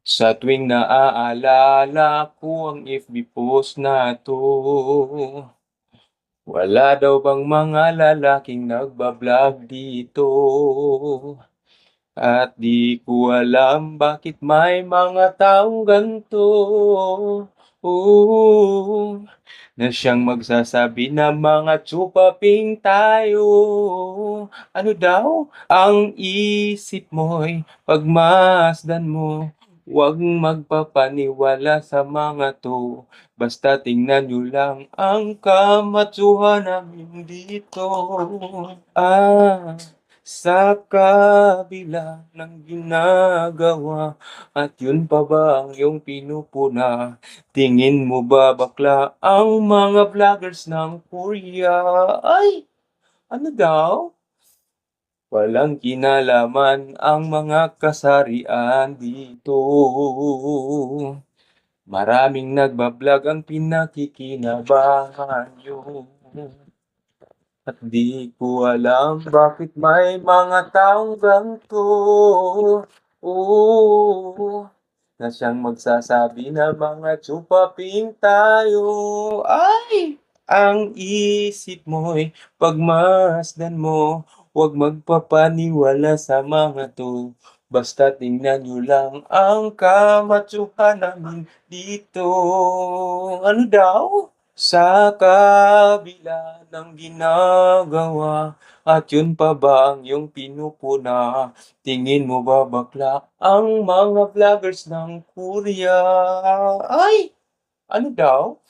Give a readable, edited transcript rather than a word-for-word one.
Sa tuwing naaalala ko ang FB post na 'to, wala daw bang mga lalaking nagba-vlog dito? At di ko alam bakit may mga taong ganito, na siyang magsasabi na mga tsupaping tayo. Ano daw ang isip mo'y pagmasdan mo, 'wag magpapaniwala sa mga 'to, basta tingnan niyo lang ang kamatsuhan namin dito. Sa kabila ng ginagawa at yun pa ba ang iyong pinupuna? Tingin mo ba bakla ang mga vloggers ng Korea? Ay, ano daw? Walang kinalaman ang mga kasarian dito. Maraming nagba-vlog ang pinakikinabangan niyo. At di ko alam bakit may mga taong ganito, na siyang magsasabi na mga tsupaping tayo. Ay! Ang isip mo'y pagmasdan mo, 'wag magpapaniwala sa mga 'to, basta tingnan niyo lang ang kamatsuhan namin dito. Ano daw? Sa kabila ng ginagawa at yun pa ba ang iyong pinupuna? Tingin mo ba bakla ang mga vloggers ng Korea? Ay! Ano daw?